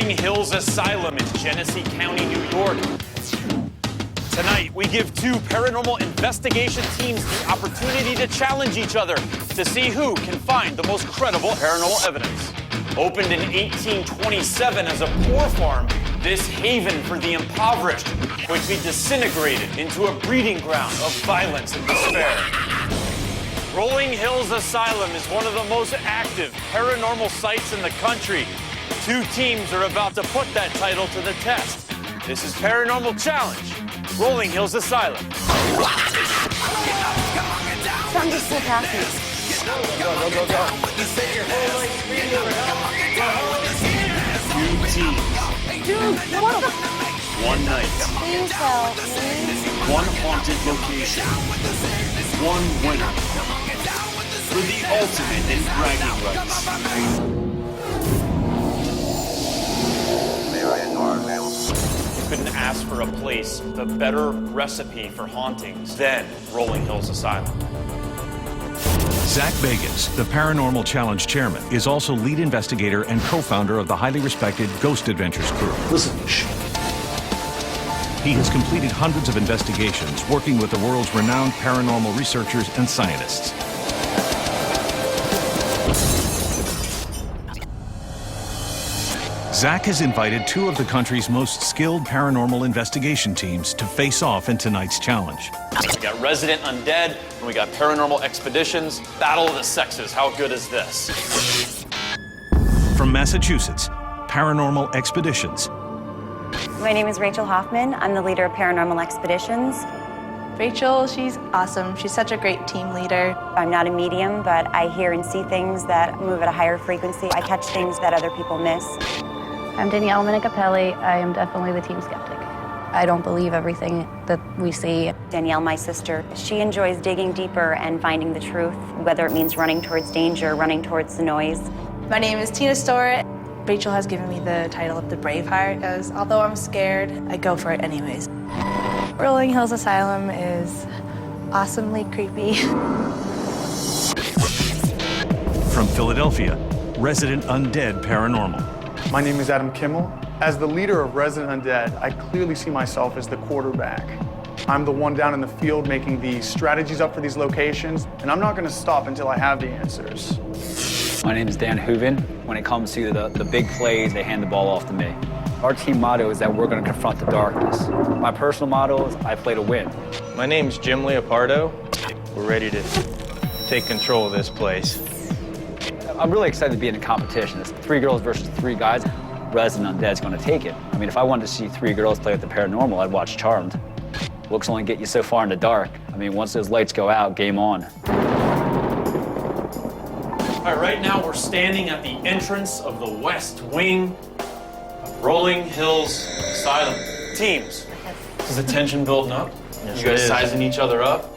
Rolling Hills Asylum in Genesee County, New York. Tonight, we give two paranormal investigation teams the opportunity to challenge each other to see who can find the most credible paranormal evidence. Opened in 1827 as a poor farm, this haven for the impoverished quickly disintegrated into a breeding ground of violence and despair. Rolling Hills Asylum is one of the most active paranormal sites in the country. Two teams are about to put that title to the test. This is Paranormal Challenge, Rolling Hills Asylum. Something just slipped past me. Go. Two teams. Dude, what the? One night. Please help me. One haunted location. One winner. For the ultimate in bragging rights. You couldn't ask for a place with a better recipe for hauntings than Rolling Hills Asylum. Zach Bagans, the Paranormal Challenge chairman, is also lead investigator and co-founder of the highly respected Ghost Adventures crew. Listen, He has completed hundreds of investigations, working with the world's renowned paranormal researchers and scientists. Zach has invited two of the country's most skilled paranormal investigation teams to face off in tonight's challenge. We got Resident Undead, and we got Paranormal Expeditions. Battle of the Sexes. How good is this? From Massachusetts, Paranormal Expeditions. My name is Rachel Hoffman. I'm the leader of Paranormal Expeditions. Rachel, she's awesome. She's such a great team leader. I'm not a medium, but I hear and see things that move at a higher frequency. I catch things that other people miss. I'm Danielle Minicapelli. I am definitely the team skeptic. I don't believe everything that we see. Danielle, my sister, she enjoys digging deeper and finding the truth, whether it means running towards danger, running towards the noise. My name is Tina Storr. Rachel has given me the title of the Braveheart because although I'm scared, I go for it anyways. Rolling Hills Asylum is awesomely creepy. From Philadelphia, Resident Undead Paranormal. My name is Adam Kimmel. As the leader of Resident Undead, I clearly see myself as the quarterback. I'm the one down in the field making the strategies up for these locations, and I'm not going to stop until I have the answers. My name is Dan Hooven. When it comes to the big plays, they hand the ball off to me. Our team motto is that we're going to confront the darkness. My personal motto is I play to win. My name's Jim Leopardo. We're ready to take control of this place. I'm really excited to be in a competition. It's 3 girls versus 3 guys. Resident Undead's going to take it. I mean, if I wanted to see 3 girls play with the paranormal, I'd watch Charmed. Looks only get you so far in the dark. I mean, once those lights go out, game on. All right, right now we're standing at the entrance of the West Wing of Rolling Hills Asylum. Teams, is the tension building up? Yes, You guys it is. sizing each other up?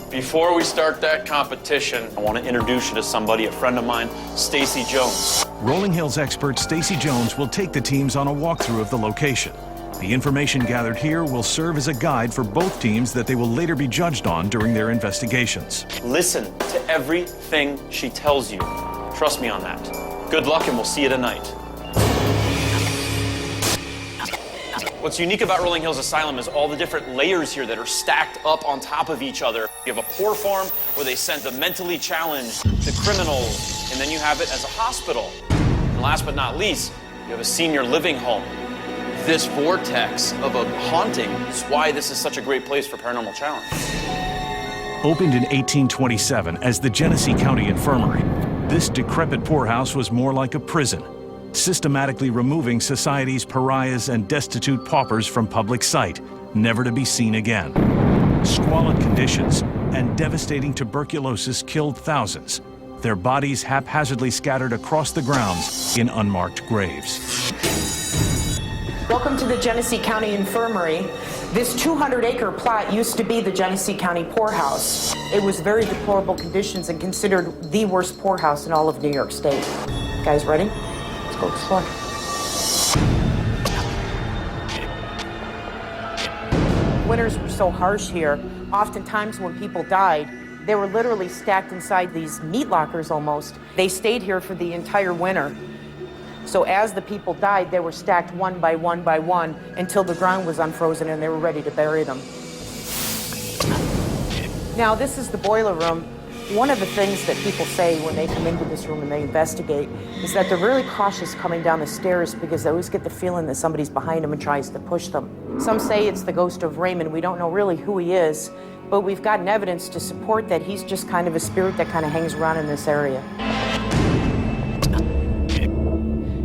Before we start that competition, I want to introduce you to somebody, a friend of mine, Stacy Jones. Rolling Hills expert Stacy Jones will take the teams on a walkthrough of the location. The information gathered here will serve as a guide for both teams that they will later be judged on during their investigations. Listen to everything she tells you. Trust me on that. Good luck, and we'll see you tonight. What's unique about Rolling Hills Asylum is all the different layers here that are stacked up on top of each other. You have a poor farm where they sent the mentally challenged, the criminals, and then you have it as a hospital. And last but not least, you have a senior living home. This vortex of a haunting is why this is such a great place for Paranormal Challenge. Opened in 1827 as the Genesee County Infirmary, this decrepit poorhouse was more like a prison, systematically removing society's pariahs and destitute paupers from public sight, never to be seen again. Squalid conditions and devastating tuberculosis killed thousands, their bodies haphazardly scattered across the grounds in unmarked graves. Welcome to the Genesee County Infirmary. This 200-acre plot used to be the Genesee County Poorhouse. It was very deplorable conditions and considered the worst poorhouse in all of New York State. Guys ready? Let's go explore. Winters were so harsh here. Oftentimes when people died, they were literally stacked inside these meat lockers almost. They stayed here for the entire winter. So as the people died, they were stacked one by one by one until the ground was unfrozen and they were ready to bury them. Now, this is the boiler room. One of the things that people say when they come into this room and they investigate is that they're really cautious coming down the stairs because they always get the feeling that somebody's behind them and tries to push them. Some say it's the ghost of Raymond. We don't know really who he is, but we've gotten evidence to support that he's just kind of a spirit that kind of hangs around in this area.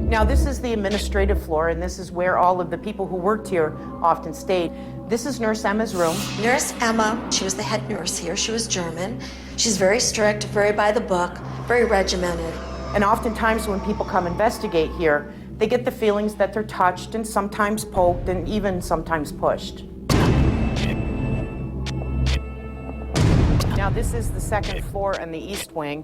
Now, this is the administrative floor, and this is where all of the people who worked here often stayed. This is Nurse Emma's room. Nurse Emma, she was the head nurse here. She was German. She's very strict, very by the book, very regimented. And oftentimes when people come investigate here, they get the feelings that they're touched and sometimes poked and even sometimes pushed. Now, this is the second floor and the east wing.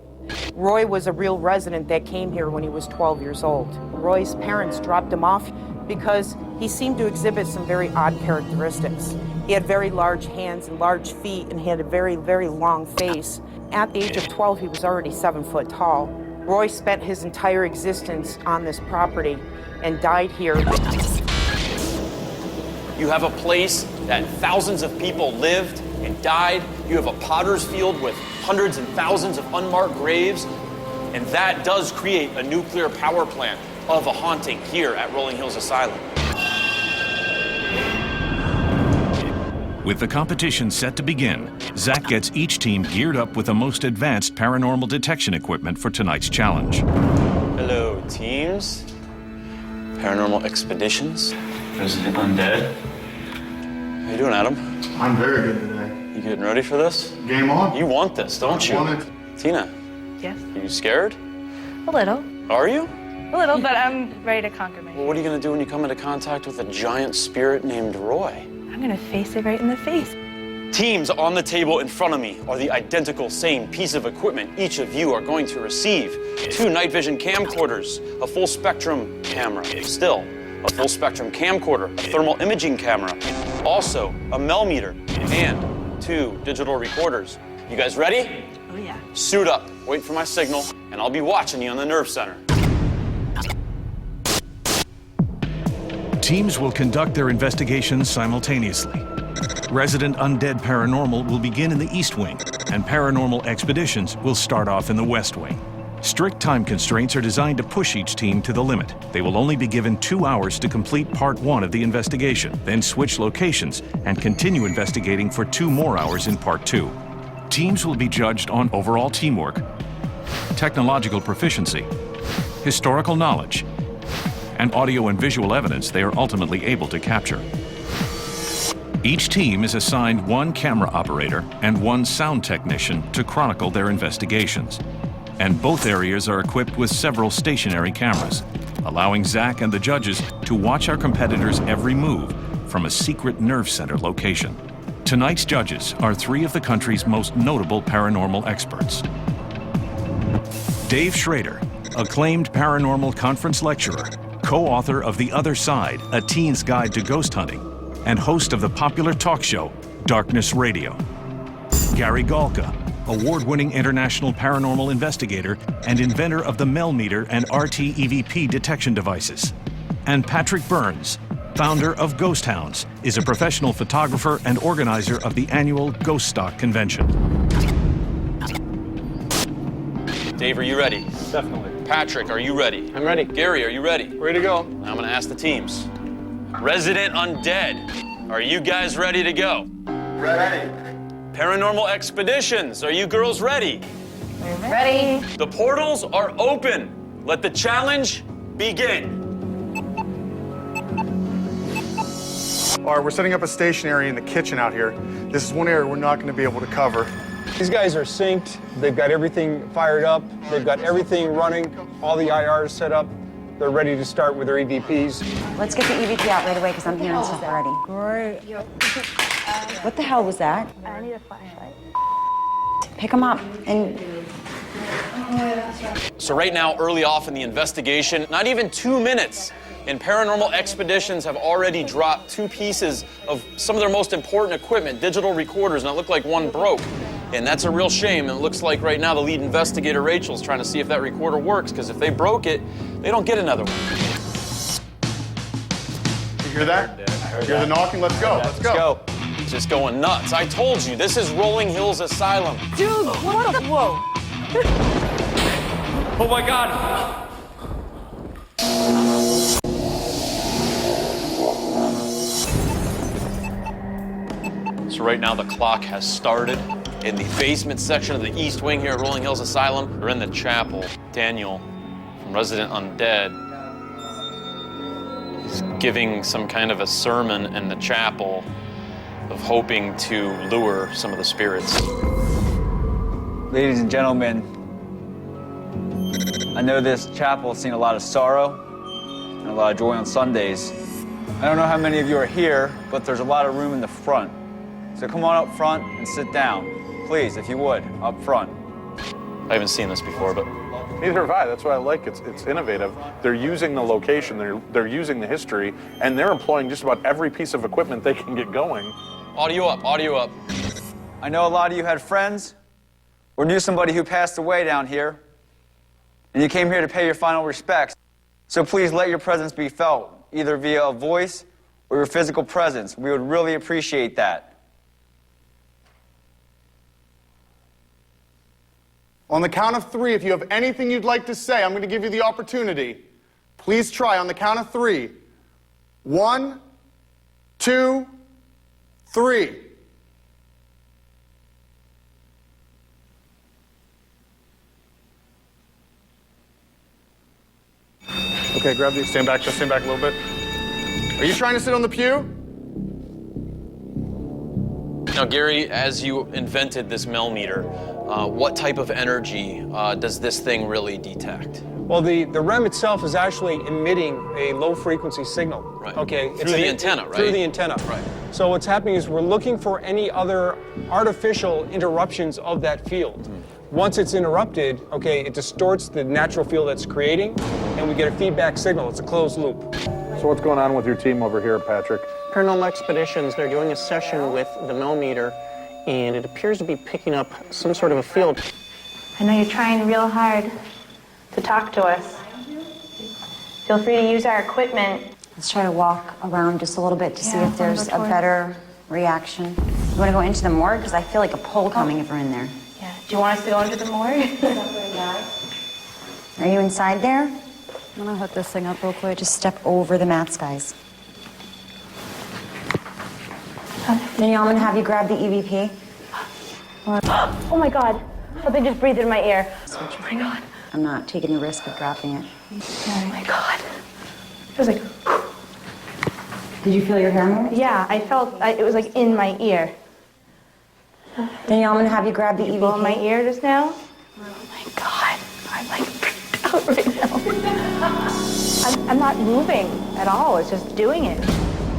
Roy was a real resident that came here when he was 12 years old. Roy's parents dropped him off because he seemed to exhibit some very odd characteristics. He had very large hands and large feet, and he had a very, very long face. At the age of 12, he was already 7 foot tall. Roy spent his entire existence on this property and died here. You have a place that thousands of people lived and died. You have a potter's field with hundreds and thousands of unmarked graves. And that does create a nuclear power plant of a haunting here at Rolling Hills Asylum. With the competition set to begin, Zach gets each team geared up with the most advanced paranormal detection equipment for tonight's challenge. Hello, teams. Paranormal Expeditions. Resident Undead. How you doing, Adam? I'm very good today. You getting ready for this? Game on? You want this, don't you? I want it. Tina, Yes, are you scared? a little. Are you? A little, but I'm ready to conquer my fear. Well, what are you going to do when you come into contact with a giant spirit named Roy? I'm gonna face it right in the face. Teams on the table in front of me are the identical same piece of equipment each of you are going to receive. 2 night vision camcorders, a full spectrum camera, still, a full spectrum camcorder, a thermal imaging camera, also a Mel meter, and 2 digital recorders. You guys ready? Oh yeah. Suit up, wait for my signal, and I'll be watching you on the nerve center. Teams will conduct their investigations simultaneously. Resident Undead Paranormal will begin in the East Wing, and Paranormal Expeditions will start off in the West Wing. Strict time constraints are designed to push each team to the limit. They will only be given 2 hours to complete Part 1 of the investigation, then switch locations and continue investigating for 2 more hours in Part 2. Teams will be judged on overall teamwork, technological proficiency, historical knowledge, and audio and visual evidence they are ultimately able to capture. Each team is assigned 1 camera operator and 1 sound technician to chronicle their investigations. And both areas are equipped with several stationary cameras, allowing Zach and the judges to watch our competitors' every move from a secret nerve center location. Tonight's judges are 3 of the country's most notable paranormal experts. Dave Schrader, acclaimed paranormal conference lecturer, co-author of The Other Side, A Teen's Guide to Ghost Hunting, and host of the popular talk show, Darkness Radio. Gary Galka, award-winning international paranormal investigator and inventor of the Mel meter and RT-EVP detection devices. And Patrick Burns, founder of Ghost Hounds, is a professional photographer and organizer of the annual Ghost Stock Convention. Dave, are you ready? Definitely. Patrick, are you ready? I'm ready. Gary, are you ready? Ready to go. Now I'm going to ask the teams. Resident Undead, are you guys ready to go? Ready. Paranormal Expeditions, are you girls ready? Ready? The portals are open. Let the challenge begin. All right, we're setting up a station area in the kitchen out here. This is one area we're not going to be able to cover. These guys are synced. They've got everything fired up. They've got everything running, all the IRs set up. They're ready to start with their EVPs. Let's get the EVP out right away because I'm hearing stuff already. Great. What the hell was that? I need a flashlight. Pick them up and... So right now, early off in the investigation, not even 2 minutes, and Paranormal Expeditions have already dropped 2 pieces of some of their most important equipment, digital recorders, and it looked like one broke. And that's a real shame. It looks like right now the lead investigator, Rachel's trying to see if that recorder works, because if they broke it, they don't get another one. You hear that? I Hear the knocking? Let's go. Let's go. It's just going nuts. I told you, this is Rolling Hills Asylum. Dude, what the? Whoa. Oh my God. So right now the clock has started in the basement section of the East Wing here at Rolling Hills Asylum. We're in the chapel. Daniel from Resident Undead is giving some kind of a sermon in the chapel of hoping to lure some of the spirits. Ladies and gentlemen, I know this chapel has seen a lot of sorrow and a lot of joy on Sundays. I don't know how many of you are here, but there's a lot of room in the front. So come on up front and sit down. Please, if you would, up front. I haven't seen this before, but... Neither have I. That's what I like. It's innovative. They're using the location, they're using the history, and they're employing just about every piece of equipment they can get going. Audio up, audio up. I know a lot of you had friends or knew somebody who passed away down here, and you came here to pay your final respects. So please let your presence be felt, either via a voice or your physical presence. We would really appreciate that. On the count of 3, if you have anything you'd like to say, I'm going to give you the opportunity. Please try on the count of 3. 1, 2, 3. Okay, grab these. Stand back. Just stand back a little bit. Are you trying to sit on the pew? Now, Gary, as you invented this meter, what type of energy does this thing really detect? Well, the REM itself is actually emitting a low-frequency signal. Right. Okay. Through the antenna, right? Through the antenna. Right. So what's happening is we're looking for any other artificial interruptions of that field. Once it's interrupted, okay, it distorts the natural field that's creating, and we get a feedback signal. It's a closed loop. So what's going on with your team over here, Patrick? Paranormal Expeditions, they're doing a session with the millimeter, and it appears to be picking up some sort of a field. I know you're trying real hard to talk to us. Feel free to use our equipment. Let's try to walk around just a little bit to see if there's a better reaction. You want to go into the morgue? Because I feel like a pull coming if we're in there. Yeah. Do you want us to go into the morgue? Are you inside there? I'm gonna hook this thing up real quick. Just step over the mats, guys. Danielle, I'm gonna have you grab the EVP. Oh my God. Something just breathed in my ear. Oh my God. I'm not taking the risk of dropping it. Oh my God. It was like... Did you feel your hair move? Yeah, I felt it was like in my ear. Danielle, I'm gonna have you grab the EVP. Blow in my ear just now? Oh my God. I'm like freaked out right now. I'm not moving at all. It's just doing it.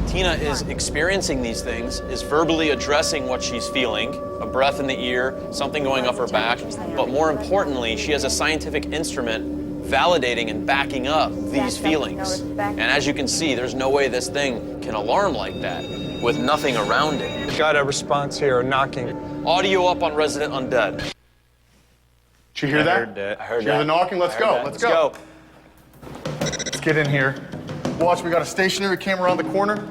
Tina is experiencing these things, is verbally addressing what she's feeling, a breath in the ear, something going up her back, but more importantly, she has a scientific instrument validating and backing up these feelings. And as you can see, there's no way this thing can alarm like that with nothing around it. We got a response here, a knocking. Audio up on Resident Undead. Did you hear that? I heard that. Did you hear the knocking? Let's go. Let's go. Let's get in here. Watch, we got a stationary camera around the corner.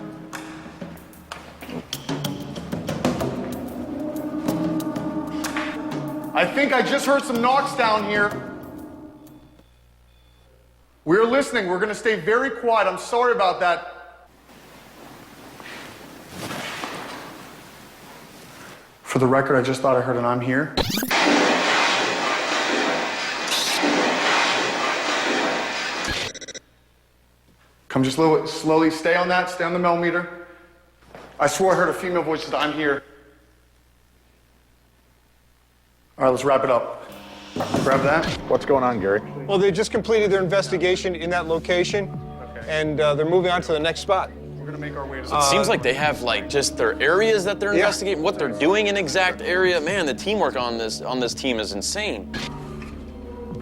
I think I just heard some knocks down here. We're listening. We're going to stay very quiet. I'm sorry about that. For the record, I just thought I heard an "I'm here." Come just a little bit slowly. Stay on that. Stay on the millimeter. I swore I heard a female voice that "I'm here." All right, let's wrap it up. Grab that. What's going on, Gary? Well, they just completed their investigation in that location, and they're moving on to the next spot. We're gonna make our way to. So it seems like they have like just their areas that they're investigating, what they're doing in exact area. Man, the teamwork on this team is insane.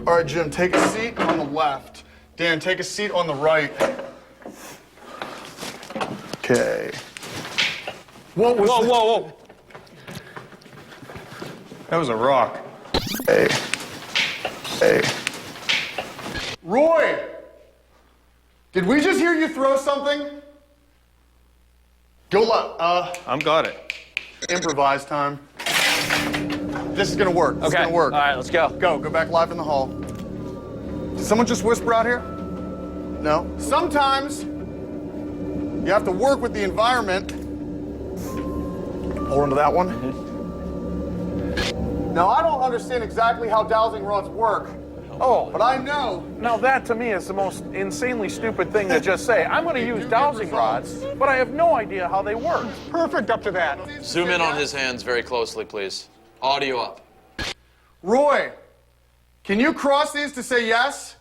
All right, Jim, take a seat on the left. Dan, take a seat on the right. Okay. What was? Whoa! That was a rock. Hey. Hey. Roy! Did we just hear you throw something? Go left. I'm got it. Improvise time. This is gonna work. This is gonna work. All right, let's go. Go back live in the hall. Did someone just whisper out here? No. Sometimes you have to work with the environment. Hold on to that one. Now, I don't understand exactly how dowsing rods work. Oh, but I know. Now that to me is the most insanely stupid thing to just say. I'm going to use dowsing rods, but I have no idea how they work. Perfect up to that. Zoom in on his hands very closely, please. Audio up. Roy, can you cross these to say yes?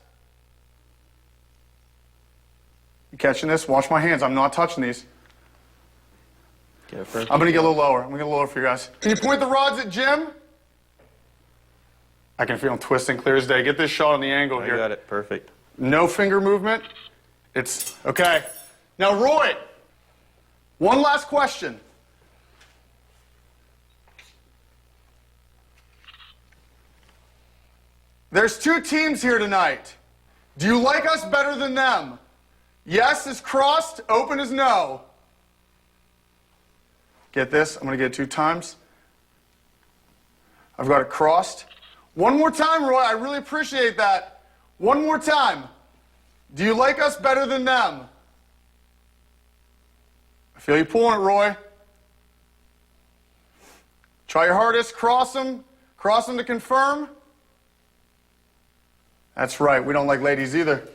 You catching this? Watch my hands. I'm not touching these. Get it I'm going to get a little lower. I'm going to get a little lower for you guys. Can you point the rods at Jim? I can feel them twisting clear as day. Get this shot on the angle here. I got it. Perfect. No finger movement. It's okay. Now, Roy, one last question. There's two teams here tonight. Do you like us better than them? Yes is crossed, open is no. Get this? I'm going to get it 2 times. I've got it crossed. One more time, Roy. I really appreciate that. One more time. Do you like us better than them? I feel you pulling it, Roy. Try your hardest. Cross them. Cross them to confirm. That's right. We don't like ladies either.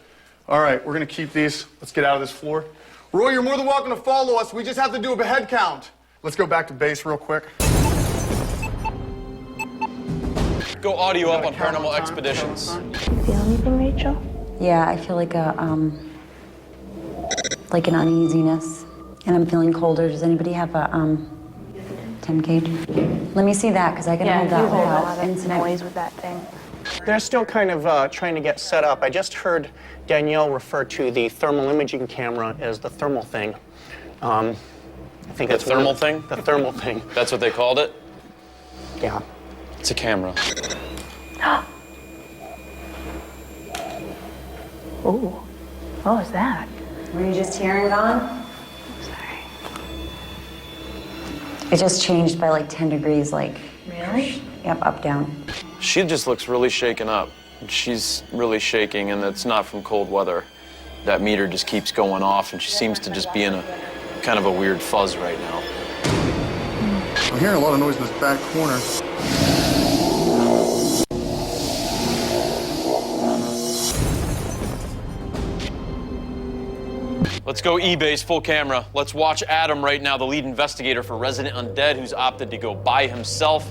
All right, we're going to keep these. Let's get out of this floor. Roy, you're more than welcome to follow us. We just have to do a head count. Let's go back to base real quick. Go audio up on Paranormal Expeditions. Feel anything, Rachel? Yeah, I feel like like an uneasiness, and I'm feeling colder. Does anybody have a 10 gauge? Let me see that, because I can hold that a without lot of incident. noise with that thing. They're still kind of trying to get set up. I just heard Danielle refer to the thermal imaging camera as the thermal thing. I think that's thermal thing? The thermal thing. That's what they called it? Yeah. It's a camera. Oh, what was that? Were you just hearing it on? Sorry. It just changed by like 10 degrees, like. Really? Yep, up, down. She just looks really shaken up. She's really shaking, and it's not from cold weather. That meter just keeps going off, and she seems to just be in a kind of a weird fuzz right now. I'm hearing a lot of noise in this back corner. Let's go E-base, full camera. Let's watch Adam right now, the lead investigator for Resident Undead, who's opted to go by himself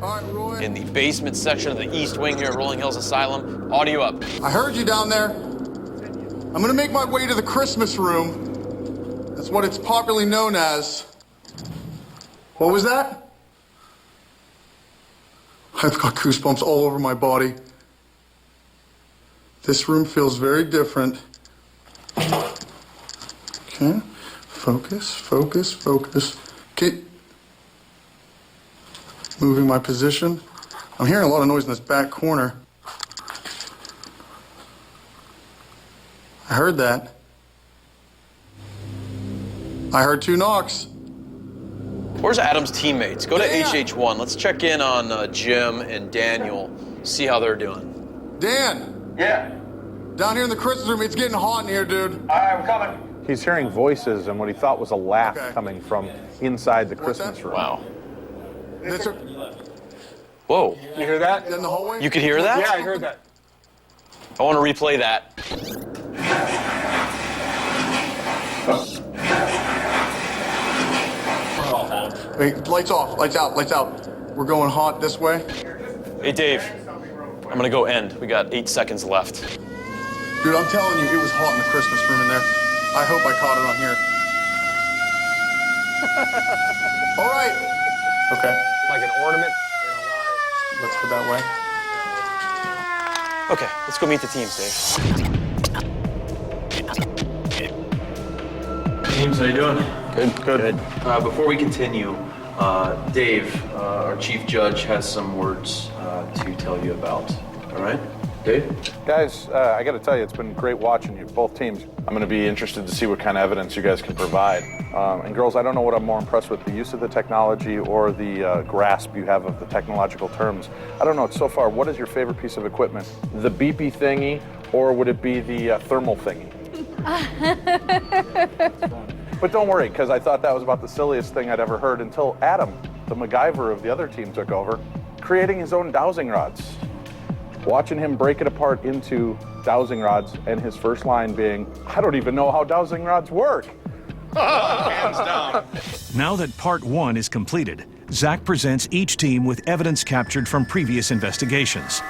in the basement section of the East Wing here at Rolling Hills Asylum. Audio up. I heard you down there. I'm going to make my way to the Christmas room. That's what it's popularly known as. What was that? I've got goosebumps all over my body. This room feels very different. Okay, focus, focus, focus. Keep moving my position. I'm hearing a lot of noise in this back corner. I heard that. I heard 2 knocks. Where's Adam's teammates? Go to HH1. Let's check in on Jim and Daniel, see how they're doing. Dan! Yeah. Down here in the Christmas room, it's getting hot in here, dude. All right, I'm coming. He's hearing voices and what he thought was a laugh coming from inside the Christmas room. Wow. That's a, Whoa. You hear that? in the hallway? You could hear that? Yeah, I heard that. I want to replay that. Wait, lights off, lights out, lights out. We're going hot this way. Hey, Dave. I'm going to go end. We got 8 seconds left. Dude, I'm telling you, it was hot in the Christmas room in there. I hope I caught it on here. All right. Okay. Like an ornament. Let's go that way. Okay, let's go meet the teams, Dave. Teams, how you doing? Good. Before we continue, Dave, our chief judge, has some words to tell you about. All right? Dave? Guys, I got to tell you, it's been great watching you, both teams. I'm going to be interested to see what kind of evidence you guys can provide. And girls, I don't know what I'm more impressed with, the use of the technology or the grasp you have of the technological terms. I don't know, so far, what is your favorite piece of equipment? The beepy thingy, or would it be the thermal thingy? But don't worry, because I thought that was about the silliest thing I'd ever heard until Adam, the MacGyver of the other team, took over, creating his own dowsing rods. Watching him break it apart into dowsing rods, and his first line being, I don't even know how dowsing rods work. Hands down. Now that part 1 is completed, Zach presents each team with evidence captured from previous investigations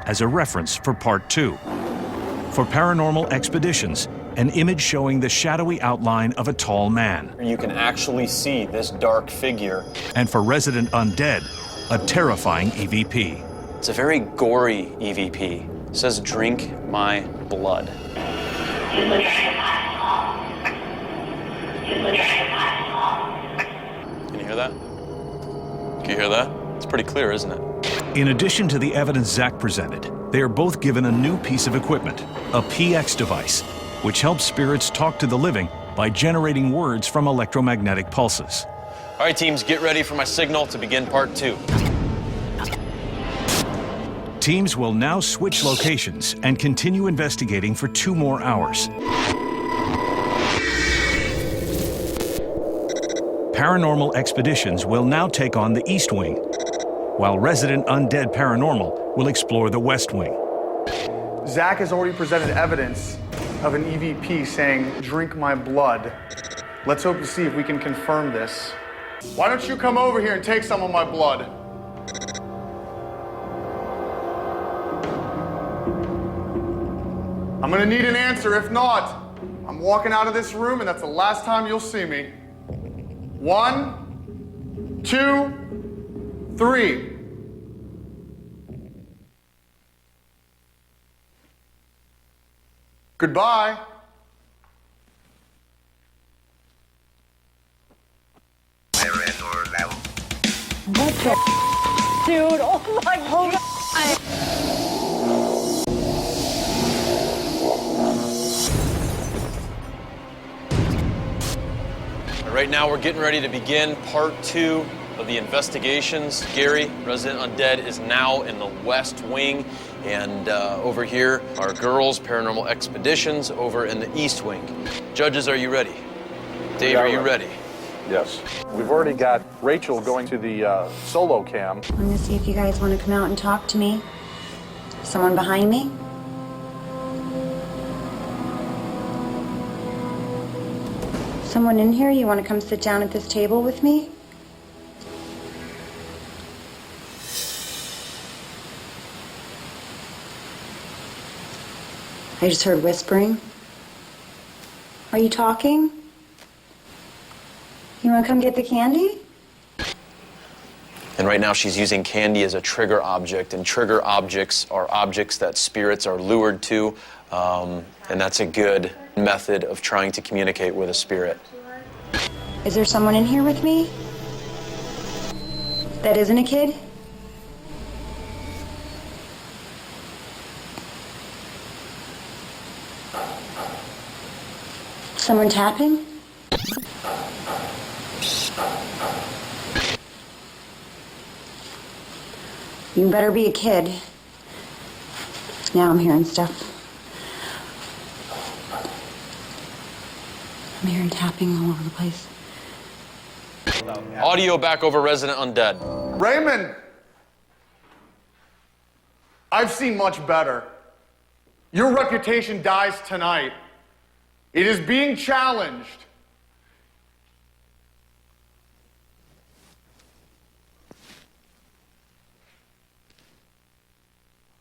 as a reference for part 2. For paranormal expeditions, an image showing the shadowy outline of a tall man. You can actually see this dark figure. And for resident undead, a terrifying EVP. It's a very gory EVP. It says, drink my blood. Can you hear that? Can you hear that? It's pretty clear, isn't it? In addition to the evidence Zach presented, they are both given a new piece of equipment, a PX device, which helps spirits talk to the living by generating words from electromagnetic pulses. All right, teams, get ready for my signal to begin part 2. Teams will now switch locations and continue investigating for 2 more hours. Paranormal expeditions will now take on the East Wing, while resident undead paranormal will explore the West Wing. Zach has already presented evidence of an EVP saying, drink my blood. Let's hope to see if we can confirm this. Why don't you come over here and take some of my blood? I'm gonna need an answer. If not, I'm walking out of this room and that's the last time you'll see me. 1, 2, 3. Goodbye. What the dude? Oh my God. Right now, we're getting ready to begin part 2 of the investigations. Gary, resident undead, is now in the West Wing. And over here, our girls, paranormal expeditions, over in the East Wing. Judges, are you ready? Dave, are you ready? Yes. We've already got Rachel going to the solo cam. I'm gonna see if you guys want to come out and talk to me. Someone behind me? Someone in here? You want to come sit down at this table with me? I just heard whispering. Are you talking? You want to come get the candy? And right now she's using candy as a trigger object, and trigger objects are objects that spirits are lured to, and that's a good method of trying to communicate with a spirit. Is there someone in here with me? That isn't a kid? Someone tapping? You better be a kid. Now I'm hearing stuff. I'm hearing tapping all over the place. Audio back over resident undead. Raymond! I've seen much better. Your reputation dies tonight. It is being challenged.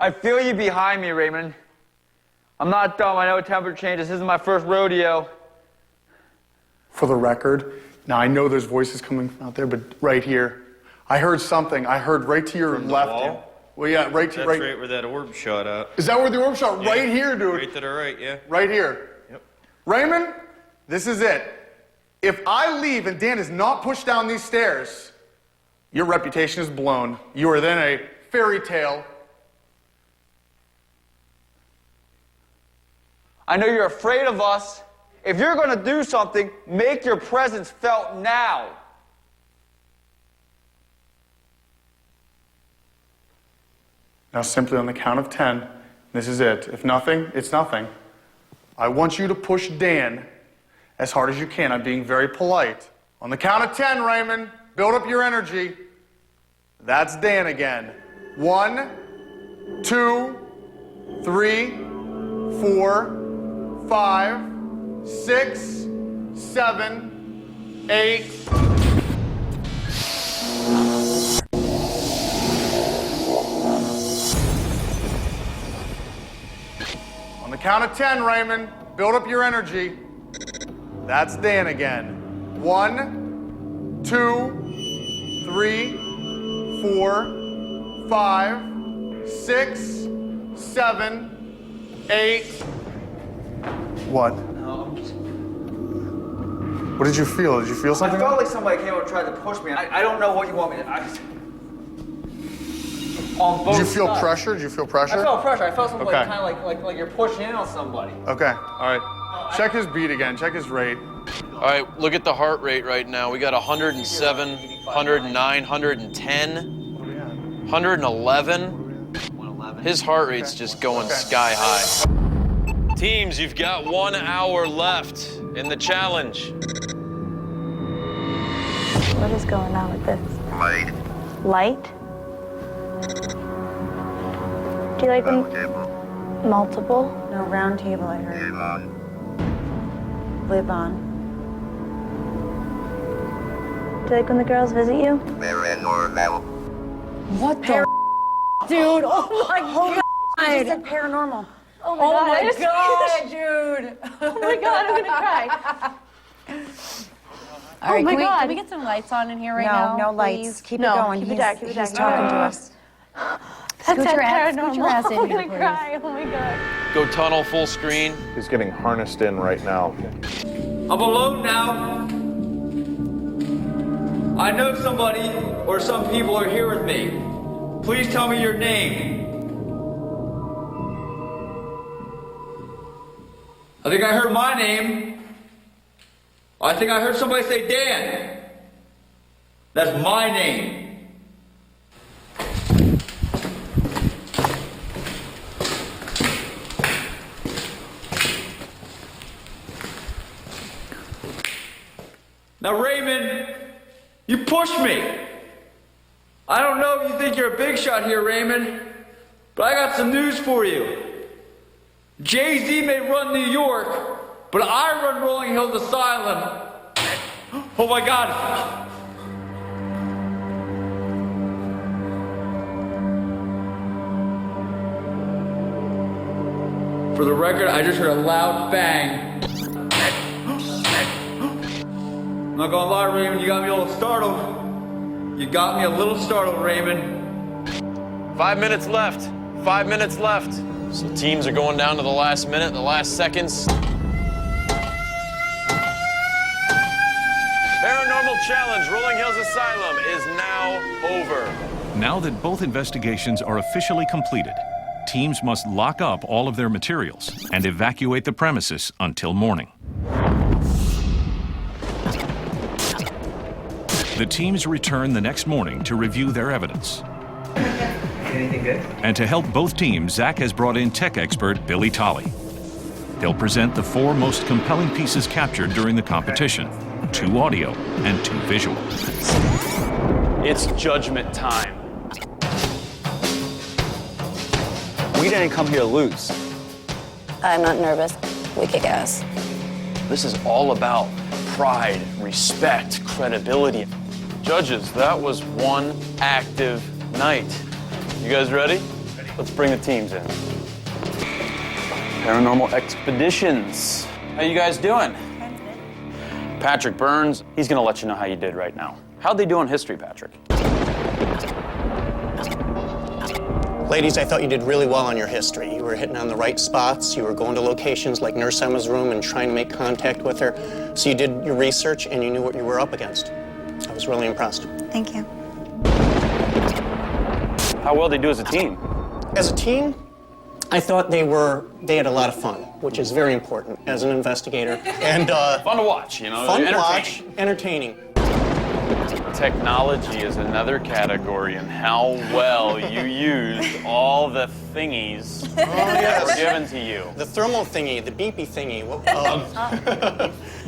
I feel you behind me, Raymond. I'm not dumb. I know temperature changes. This isn't my first rodeo. For the record, now I know there's voices coming out there, but right here, I heard something. I heard right to your left. Wall? Well, yeah, right to That's right where that orb shot up. Is that where the orb shot? Yeah. Right here, dude. Right to the right, yeah. Right here. Yep. Raymond, this is it. If I leave and Dan is not pushed down these stairs, Your reputation is blown. You are then a fairy tale. I know you're afraid of us. If you're going to do something, make your presence felt now. Now, simply on the count of 10, this is it. If nothing, it's nothing. I want you to push Dan as hard as you can. I'm being very polite. On the count of 10, Raymond, build up your energy. That's Dan again. 1, 2, 3, 4, 5, 6, 7, 8. On the count of 10, Raymond, build up your energy. That's Dan again. 1, 2, 3, 4, 5, 6, 7, 8. What? What did you feel? Did you feel something? I felt like somebody came over and tried to push me. I don't know what you want me to. On both Did you feel sides. pressure? Did you feel pressure? I felt pressure. I felt something Okay. kind of like you're pushing in on somebody. Okay, all right. Check his beat again. Check his rate. All right, look at the heart rate right now. We got 107, 109, 110, 111. His heart rate's just going sky high. Teams, you've got 1 hour left in the challenge. What is going on with this? Light. Light? Do you like when... Multiple? No, round table, I heard. Live on. Do you like when the girls visit you? Paranormal. What the dude? Oh my god! You said paranormal. Oh my god, dude! Oh my god, I'm gonna cry. All right, oh my god. Can we get some lights on in here right now? No lights. please? Keep No, it going. keep it down, keep it down, He's keep it talking down. to us. That's Scoot your ass paranormal. in I'm here, gonna please. cry. Oh my god. Go tunnel full screen. He's getting harnessed in right now. I'm alone now. I know somebody or some people are here with me. Please tell me your name. I think I heard my name. I think I heard somebody say Dan. That's my name. Now, Raymond, you pushed me. I don't know if you think you're a big shot here, Raymond, but I got some news for you. Jay-Z may run New York, but I run Rolling Hills Asylum. Oh my God. For the record, I just heard a loud bang. I'm not gonna lie, Raymond, you got me a little startled. You got me a little startled, Raymond. 5 minutes left. 5 minutes left. So teams are going down to the last minute, the last seconds. Paranormal Challenge, Rolling Hills Asylum is now over. Now that both investigations are officially completed, teams must lock up all of their materials and evacuate the premises until morning. The teams return the next morning to review their evidence. Anything good? And to help both teams, Zach has brought in tech expert Billy Tolley. He'll present the 4 most compelling pieces captured during the competition, 2 audio and 2 visual. It's judgment time. We didn't come here to lose. I'm not nervous. We kick ass. This is all about pride, respect, credibility. Judges, that was one active night. You guys ready? Let's bring the teams in. Paranormal Expeditions. How you guys doing? Patrick Burns, he's gonna let you know how you did right now. How'd they do on history, Patrick? Ladies, I thought you did really well on your history. You were hitting on the right spots. You were going to locations like Nurse Emma's room and trying to make contact with her. So you did your research and you knew what you were up against. I was really impressed. Thank you. How well did they do as a team? As a team, I thought they had a lot of fun, which is very important as an investigator. And fun to watch, you know. Fun to watch, entertaining. Technology is another category, and how well you used all the thingies that were given to you. The thermal thingy, the beepy thingy.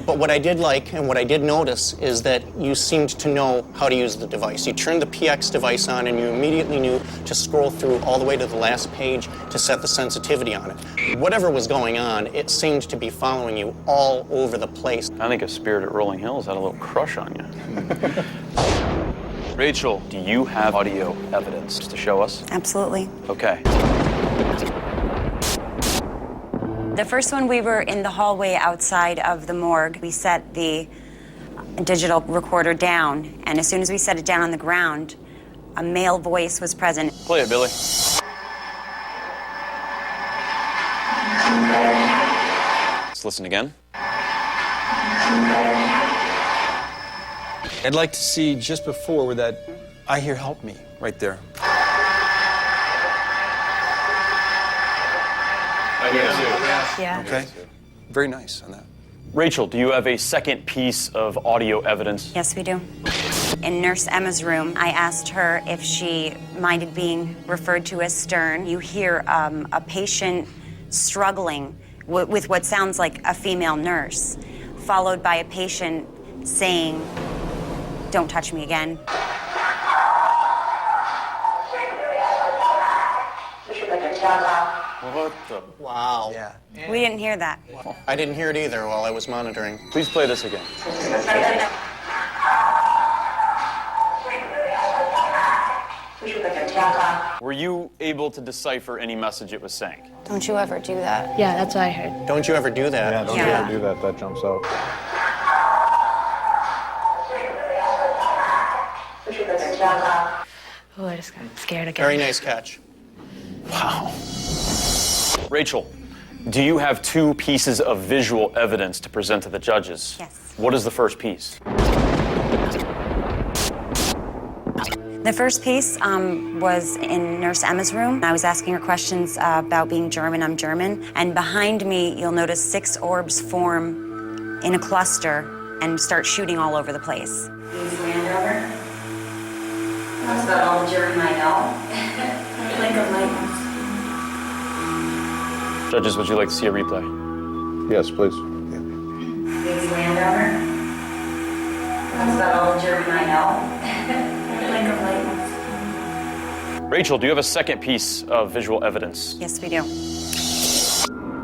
But what I did like and what I did notice is that you seemed to know how to use the device. You turned the PX device on and you immediately knew to scroll through all the way to the last page to set the sensitivity on it. Whatever was going on, it seemed to be following you all over the place. I think a spirit at Rolling Hills had a little crush on you. Rachel, do you have audio evidence to show us? Absolutely. Okay. The first one, we were in the hallway outside of the morgue. We set the digital recorder down, and as soon as we set it down on the ground, a male voice was present. Play it, Billy. Let's listen again. I'd like to see just before where that "I hear help me" right there. Yeah. Okay. Very nice on that. Rachel, do you have a second piece of audio evidence? Yes, we do. In Nurse Emma's room, I asked her if she minded being referred to as stern. You hear a patient struggling with what sounds like a female nurse, followed by a patient saying, "Don't touch me again." What the? Wow. Yeah. We didn't hear that. I didn't hear it either while I was monitoring. Please play this again. Were you able to decipher any message it was saying? Don't you ever do that. Yeah, that's what I heard. Don't you ever do that? Yeah, don't you ever do that. That jumps out. Oh, I just got scared again. Very nice catch. Wow. Rachel, do you have two pieces of visual evidence to present to the judges? Yes. What is the first piece? The first piece was in Nurse Emma's room. I was asking her questions about being German. I'm German. And behind me, you'll notice 6 orbs form in a cluster and start shooting all over the place. He's Landover. That's about all the German I know. Blink of lightning. Judges, would you like to see a replay? Yes, please. He's Landover. That's about all the German I know. Blink of lightning. Rachel, do you have a second piece of visual evidence? Yes, we do.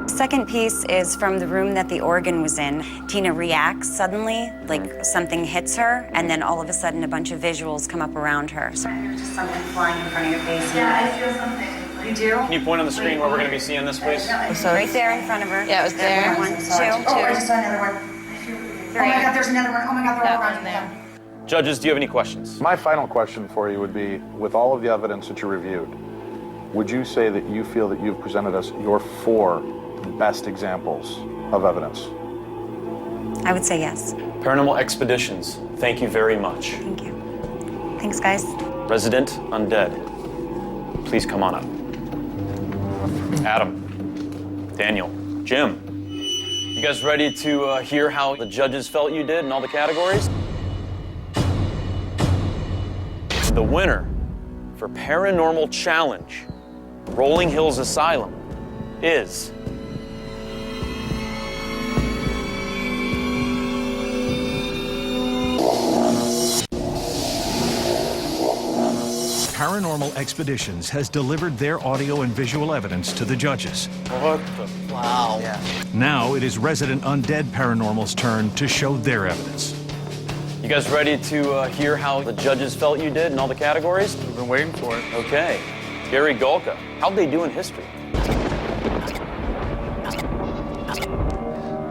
Second piece is from the room that the organ was in. Tina reacts suddenly, like something hits her, and then all of a sudden a bunch of visuals come up around her. So there's just something flying in front of your face. Yeah, I feel something. You do? Can you point on the screen where we're going to be seeing this, please? So right there in front of her. Yeah, it was there. 1, 2, Oh, I just saw another one. 3. Oh my God, there's another one. Oh my God, they're all around there. Judges, do you have any questions? My final question for you would be, with all of the evidence that you reviewed, would you say that you feel that you've presented us your 4 best examples of evidence? I would say yes. Paranormal Expeditions, thank you very much. Thank you. Thanks, guys. Resident Undead, please come on up. Adam, Daniel, Jim, you guys ready to hear how the judges felt you did in all the categories? The winner for Paranormal Challenge, Rolling Hills Asylum, is... Paranormal Expeditions has delivered their audio and visual evidence to the judges. What the? Wow. Yeah. Now it is Resident Undead Paranormal's turn to show their evidence. You guys ready to hear how the judges felt you did in all the categories? We've been waiting for it. Okay. Gary Golka, how'd they do in history?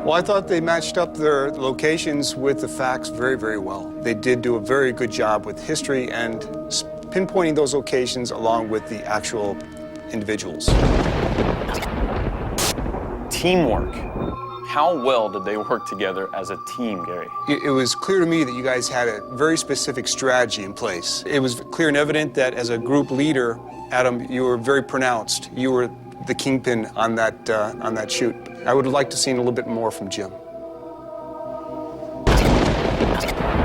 Well, I thought they matched up their locations with the facts very, very well. They did do a very good job with history and pinpointing those locations along with the actual individuals. Teamwork. How well did they work together as a team, Gary? It was clear to me that you guys had a very specific strategy in place. It was clear and evident that as a group leader, Adam, you were very pronounced. You were the kingpin on that shoot. I would have liked to see a little bit more from Jim.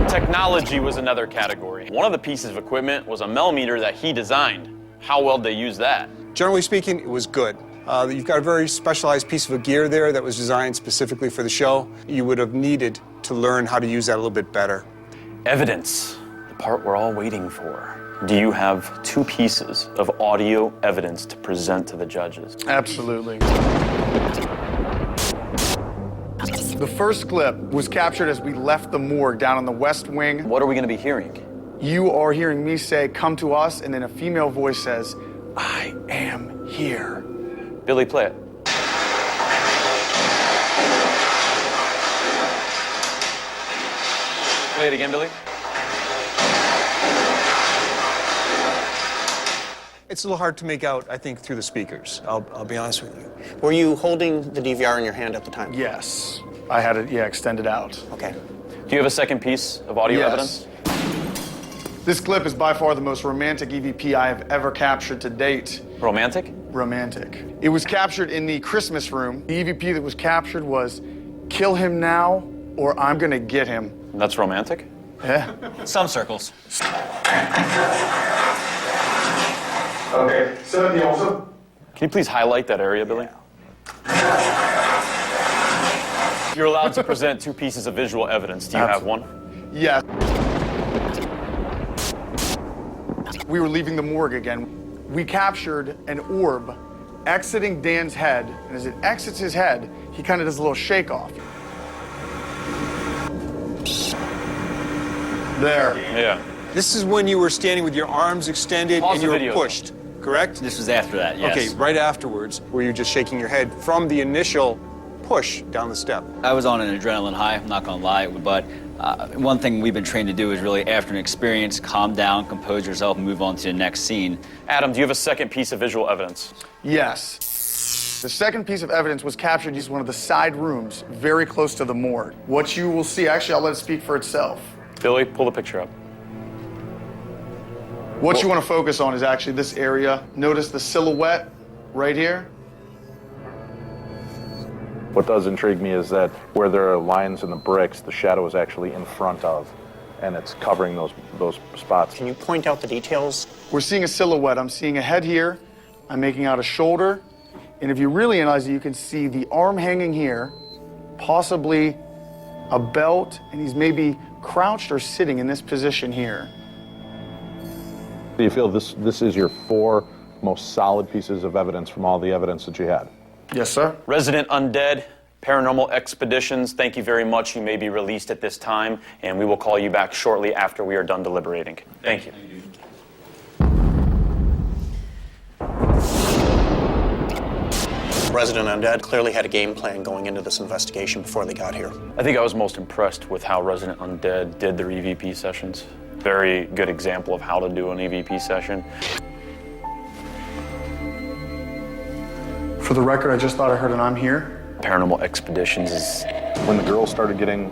Technology was another category. One of the pieces of equipment was a millimeter that he designed. How well did they use that? Generally speaking, it was good. You've got a very specialized piece of gear there that was designed specifically for the show. You would have needed to learn how to use that a little bit better. Evidence, the part we're all waiting for. Do you have 2 pieces of audio evidence to present to the judges? Absolutely. The first clip was captured as we left the morgue down on the west wing. What are we going to be hearing? You are hearing me say, "Come to us," and then a female voice says, "I am here." Billy, play it. Play it again, Billy. It's a little hard to make out, I think, through the speakers. I'll be honest with you. Were you holding the DVR in your hand at the time? Yes. I had it, extended out. Okay. Do you have a second piece of audio evidence? This clip is by far the most romantic EVP I have ever captured to date. Romantic? Romantic. It was captured in the Christmas room. The EVP that was captured was, "Kill him now, or I'm gonna get him." That's romantic? Yeah. Some circles. Okay, so also. Can you please highlight that area, Billy? You're allowed to present 2 pieces of visual evidence. Do you have one? Yes. We were leaving the morgue again. We captured an orb exiting Dan's head, and as it exits his head, he kind of does a little shake off. There. Yeah. This is when you were standing with your arms extended Pause and you the were video. pushed, correct? This was after that, yes. Okay, right afterwards, were you just shaking your head from the initial push down the step? I was on an adrenaline high, I'm not gonna lie, but one thing we've been trained to do is really, after an experience, calm down, compose yourself, and move on to the next scene. Adam, do you have a second piece of visual evidence? Yes. The second piece of evidence was captured in one of the side rooms very close to the morgue. What you will see, actually, I'll let it speak for itself. Billy, pull the picture up. What you want to focus on is actually this area. Notice the silhouette right here. What does intrigue me is that where there are lines in the bricks, the shadow is actually in front of, and it's covering those spots. Can you point out the details? We're seeing a silhouette. I'm seeing a head here. I'm making out a shoulder. And if you really analyze it, you can see the arm hanging here, possibly a belt, and he's maybe crouched or sitting in this position here. Do you feel this is your 4 most solid pieces of evidence from all the evidence that you had? Yes, sir. Resident Undead, Paranormal Expeditions, thank you very much. You may be released at this time, and we will call you back shortly after we are done deliberating. Thank you. Resident Undead clearly had a game plan going into this investigation before they got here. I think I was most impressed with how Resident Undead did their EVP sessions. Very good example of how to do an EVP session. For the record, I just thought I heard an "I'm here." Paranormal Expeditions is... When the girls started getting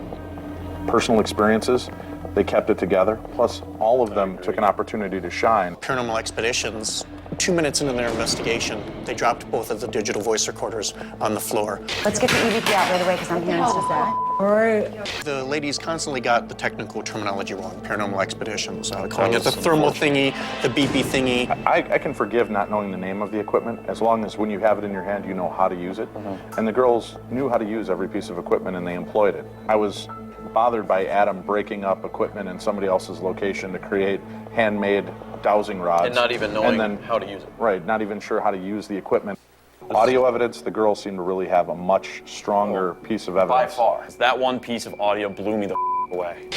personal experiences, they kept it together. Plus, all of them took an opportunity to shine. Paranormal Expeditions, 2 minutes into their investigation, they dropped both of the digital voice recorders on the floor. Let's get the EVP out right away because I'm hearing stuff. All right. The ladies constantly got the technical terminology wrong. Paranormal Expeditions, calling it the thermal thingy, the beepy thingy. I can forgive not knowing the name of the equipment as long as when you have it in your hand, you know how to use it. And the girls knew how to use every piece of equipment and they employed it. I was bothered by Adam breaking up equipment in somebody else's location to create handmade dowsing rods. And not even knowing how to use it. Right, not even sure how to use the equipment. Audio evidence, the girls seem to really have a much stronger piece of evidence. By far. That one piece of audio blew me the away.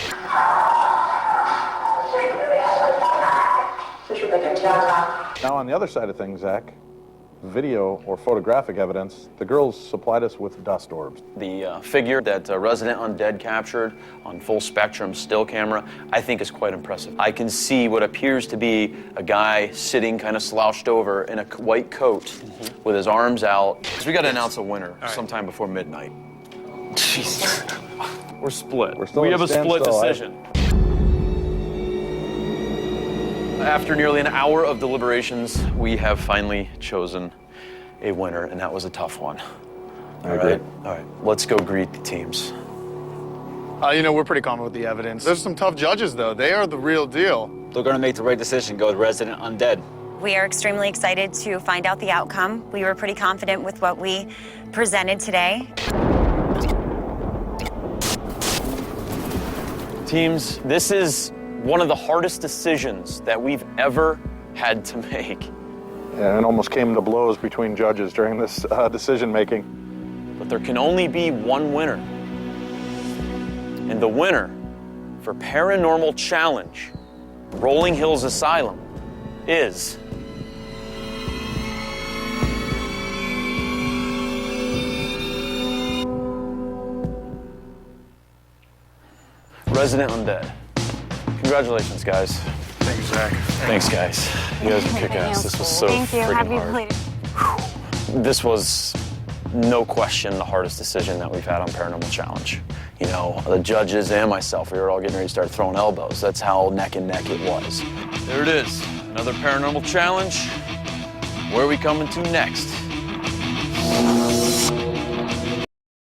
Now on the other side of things, Zach, video or photographic evidence, the girls supplied us with dust orbs. The figure that Resident Undead captured on full spectrum still camera, I think is quite impressive. I can see what appears to be a guy sitting kind of slouched over in a white coat with his arms out. So we got to announce a winner sometime before midnight. Jesus. We're split. We're still we in have a split standstill, decision. After nearly an hour of deliberations, we have finally chosen a winner, and that was a tough one. All right, let's go greet the teams. We're pretty confident with the evidence. There's some tough judges, though. They are the real deal. They're going to make the right decision, go with Resident Undead. We are extremely excited to find out the outcome. We were pretty confident with what we presented today. Teams, this is one of the hardest decisions that we've ever had to make. Yeah, it almost came to blows between judges during this decision-making. But there can only be one winner. And the winner for Paranormal Challenge, Rolling Hills Asylum, is... Resident Undead. Congratulations, guys. Thank you, Zach. Thanks, guys. You guys were kick-ass. This was so freaking hard. This was, no question, the hardest decision that we've had on Paranormal Challenge. You know, the judges and myself, we were all getting ready to start throwing elbows. That's how neck and neck it was. There it is, another Paranormal Challenge. Where are we coming to next?